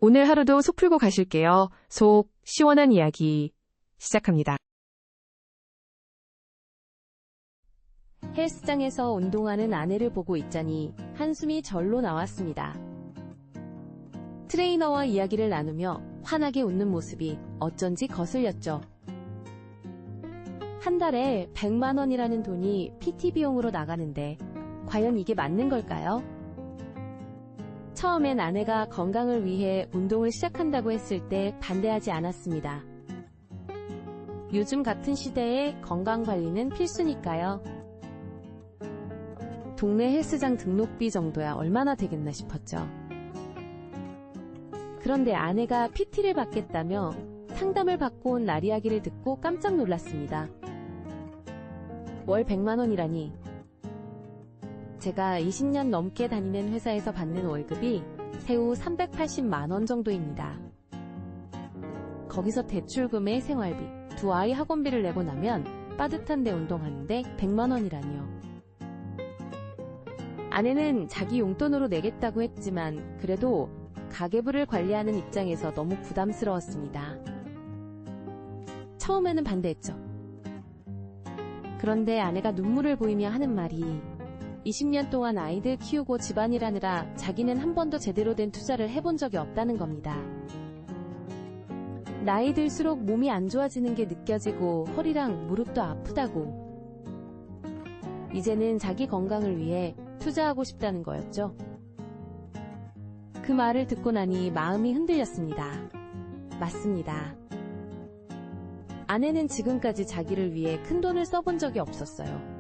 오늘 하루도 속 풀고 가실게요. 속 시원한 이야기 시작합니다. 헬스장에서 운동하는 아내를 보고 있자니 한숨이 절로 나왔습니다. 트레이너와 이야기를 나누며 환하게 웃는 모습이 어쩐지 거슬렸죠. 한 달에 100만 원이라는 돈이 PT 비용으로 나가는데 과연 이게 맞는 걸까요? 처음엔 아내가 건강을 위해 운동을 시작한다고 했을 때 반대하지 않았습니다. 요즘 같은 시대에 건강관리는 필수니까요. 동네 헬스장 등록비 정도야 얼마나 되겠나 싶었죠. 그런데 아내가 PT를 받겠다며 상담을 받고 온 날 이야기를 듣고 깜짝 놀랐습니다. 월 100만 원이라니. 제가 20년 넘게 다니는 회사에서 받는 월급이 세후 380만 원 정도입니다. 거기서 대출금에 생활비, 두 아이 학원비를 내고 나면 빠듯한데 운동하는데 100만 원이라니요. 아내는 자기 용돈으로 내겠다고 했지만 그래도 가계부를 관리하는 입장에서 너무 부담스러웠습니다. 처음에는 반대했죠. 그런데 아내가 눈물을 보이며 하는 말이 20년 동안 아이들 키우고 집안일 하느라 자기는 한 번도 제대로 된 투자를 해본 적이 없다는 겁니다. 나이 들수록 몸이 안 좋아지는 게 느껴지고 허리랑 무릎도 아프다고. 이제는 자기 건강을 위해 투자하고 싶다는 거였죠. 그 말을 듣고 나니 마음이 흔들렸습니다. 맞습니다. 아내는 지금까지 자기를 위해 큰 돈을 써본 적이 없었어요.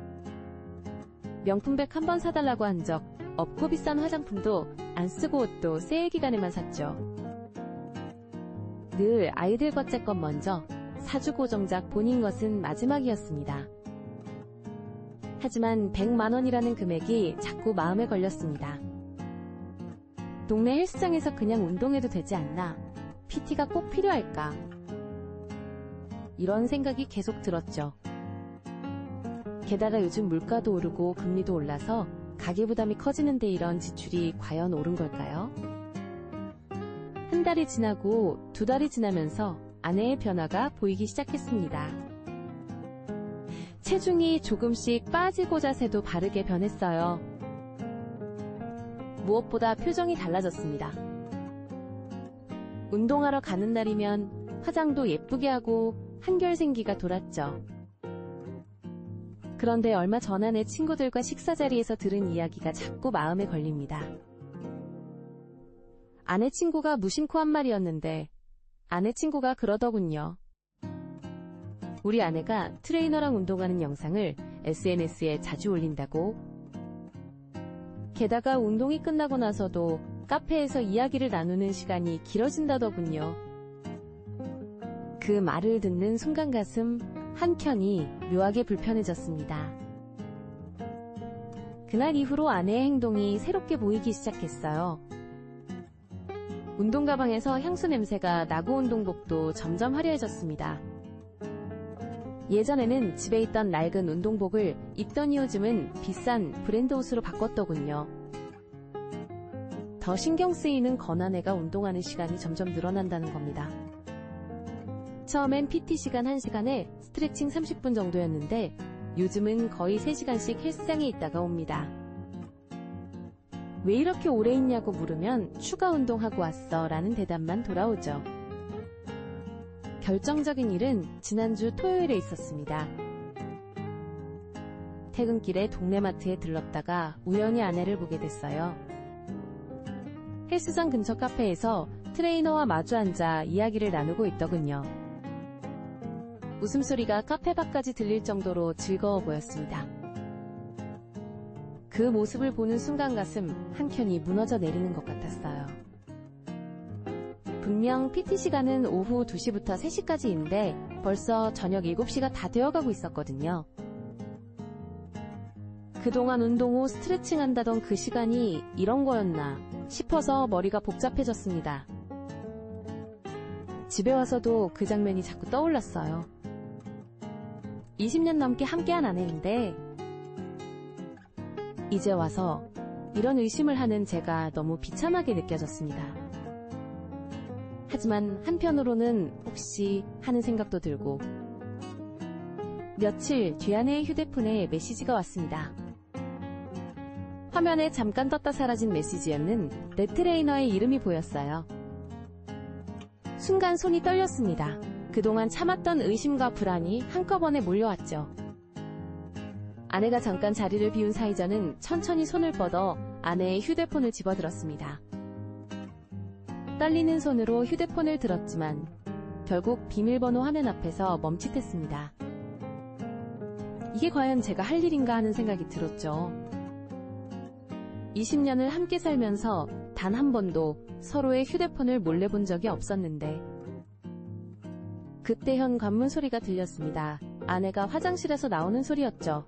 명품백 한 번 사달라고 한 적 없고 비싼 화장품도 안 쓰고 옷도 세일 기간에만 샀죠. 늘 아이들 것제껏 먼저 사주고 정작 본인 것은 마지막이었습니다. 하지만 100만 원이라는 금액이 자꾸 마음에 걸렸습니다. 동네 헬스장에서 그냥 운동해도 되지 않나? PT가 꼭 필요할까? 이런 생각이 계속 들었죠. 게다가 요즘 물가도 오르고 금리도 올라서 가계부담이 커지는데 이런 지출이 과연 옳은 걸까요? 한 달이 지나고 두 달이 지나면서 아내의 변화가 보이기 시작했습니다. 체중이 조금씩 빠지고 자세도 바르게 변했어요. 무엇보다 표정이 달라졌습니다. 운동하러 가는 날이면 화장도 예쁘게 하고 한결 생기가 돌았죠. 그런데 얼마 전 아내 친구들과 식사 자리에서 들은 이야기가 자꾸 마음에 걸립니다. 아내 친구가 무심코 한 말이었는데 아내 친구가 그러더군요. 우리 아내가 트레이너랑 운동하는 영상을 SNS에 자주 올린다고. 게다가 운동이 끝나고 나서도 카페에서 이야기를 나누는 시간이 길어진다더군요. 그 말을 듣는 순간 가슴 한켠이 묘하게 불편해졌습니다. 그날 이후로 아내의 행동이 새롭게 보이기 시작했어요. 운동 가방에서 향수 냄새가 나고 운동복도 점점 화려해졌습니다. 예전에는 집에 있던 낡은 운동복을 입더니 요즘은 비싼 브랜드 옷으로 바꿨더군요. 더 신경 쓰이는 건아내가 운동하는 시간이 점점 늘어난다는 겁니다. 처음엔 PT 시간 1시간에 스트레칭 30분 정도였는데 요즘은 거의 3시간씩 헬스장에 있다가 옵니다. 왜 이렇게 오래 있냐고 물으면 추가 운동하고 왔어 라는 대답만 돌아오죠. 결정적인 일은 지난주 토요일에 있었습니다. 퇴근길에 동네 마트에 들렀다가 우연히 아내를 보게 됐어요. 헬스장 근처 카페에서 트레이너와 마주 앉아 이야기를 나누고 있더군요. 웃음소리가 카페 밖까지 들릴 정도로 즐거워 보였습니다. 그 모습을 보는 순간 가슴 한켠이 무너져 내리는 것 같았어요. 분명 PT 시간은 오후 2시부터 3시까지인데 벌써 저녁 7시가 다 되어가고 있었거든요. 그동안 운동 후 스트레칭 한다던 그 시간이 이런 거였나 싶어서 머리가 복잡해졌습니다. 집에 와서도 그 장면이 자꾸 떠올랐어요. 20년 넘게 함께한 아내인데 이제 와서 이런 의심을 하는 제가 너무 비참하게 느껴졌습니다. 하지만 한편으로는 혹시 하는 생각도 들고. 며칠 뒤 아내의 휴대폰에 메시지가 왔습니다. 화면에 잠깐 떴다 사라진 메시지에는 내 트레이너의 이름이 보였어요. 순간 손이 떨렸습니다. 그동안 참았던 의심과 불안이 한꺼번에 몰려왔죠. 아내가 잠깐 자리를 비운 사이 저는 천천히 손을 뻗어 아내의 휴대폰을 집어들었습니다. 떨리는 손으로 휴대폰을 들었지만 결국 비밀번호 화면 앞에서 멈칫했습니다. 이게 과연 제가 할 일인가 하는 생각이 들었죠. 20년을 함께 살면서 단 한 번도 서로의 휴대폰을 몰래 본 적이 없었는데 그때 현관문 소리가 들렸습니다. 아내가 화장실에서 나오는 소리였죠.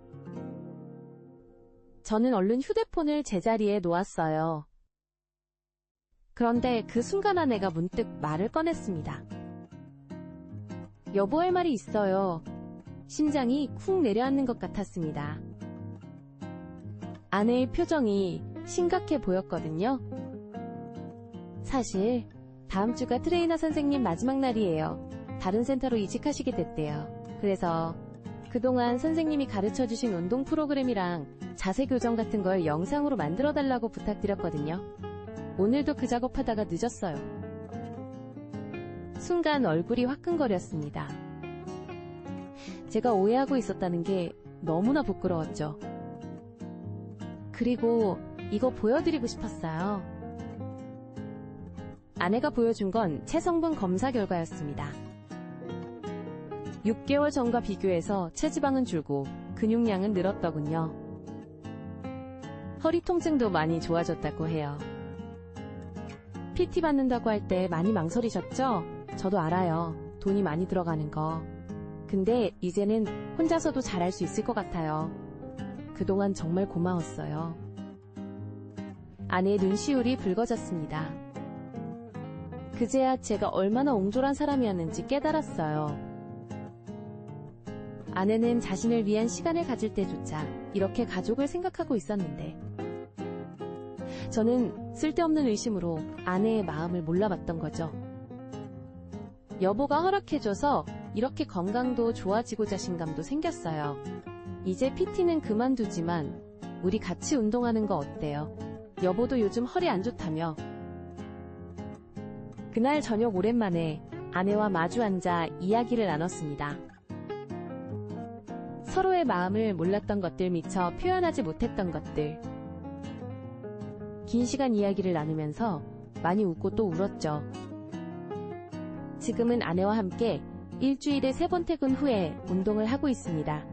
저는 얼른 휴대폰을 제자리에 놓았어요. 그런데 그 순간 아내가 문득 말을 꺼냈습니다. 여보, 할 말이 있어요. 심장이 쿵 내려앉는 것 같았습니다. 아내의 표정이 심각해 보였거든요. 사실 다음 주가 트레이너 선생님 마지막 날이에요. 다른 센터로 이직하시게 됐대요. 그래서 그동안 선생님이 가르쳐주신 운동 프로그램이랑 자세 교정 같은 걸 영상으로 만들어달라고 부탁드렸거든요. 오늘도 그 작업하다가 늦었어요. 순간 얼굴이 화끈거렸습니다. 제가 오해하고 있었다는 게 너무나 부끄러웠죠. 그리고 이거 보여드리고 싶었어요. 아내가 보여준 건 체성분 검사 결과였습니다. 6개월 전과 비교해서 체지방은 줄고 근육량은 늘었더군요. 허리 통증도 많이 좋아졌다고 해요. PT 받는다고 할 때 많이 망설이셨죠? 저도 알아요. 돈이 많이 들어가는 거. 근데 이제는 혼자서도 잘할 수 있을 것 같아요. 그동안 정말 고마웠어요. 아내의 눈시울이 붉어졌습니다. 그제야 제가 얼마나 옹졸한 사람이었는지 깨달았어요. 아내는 자신을 위한 시간을 가질 때조차 이렇게 가족을 생각하고 있었는데 저는 쓸데없는 의심으로 아내의 마음을 몰라봤던 거죠. 여보가 허락해줘서 이렇게 건강도 좋아지고 자신감도 생겼어요. 이제 PT는 그만두지만 우리 같이 운동하는 거 어때요? 여보도 요즘 허리 안 좋다며. 그날 저녁 오랜만에 아내와 마주 앉아 이야기를 나눴습니다. 서로의 마음을 몰랐던 것들, 미처 표현하지 못했던 것들. 긴 시간 이야기를 나누면서 많이 웃고 또 울었죠. 지금은 아내와 함께 일주일에 3번 퇴근 후에 운동을 하고 있습니다.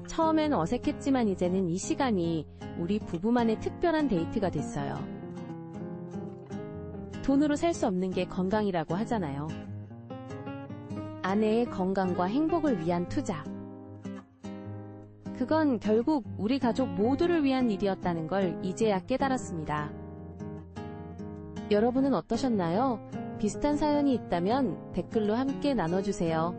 처음엔 어색했지만 이제는 이 시간이 우리 부부만의 특별한 데이트가 됐어요. 돈으로 살 수 없는 게 건강이라고 하잖아요. 아내의 건강과 행복을 위한 투자. 그건 결국 우리 가족 모두를 위한 일이었다는 걸 이제야 깨달았습니다. 여러분은 어떠셨나요? 비슷한 사연이 있다면 댓글로 함께 나눠주세요.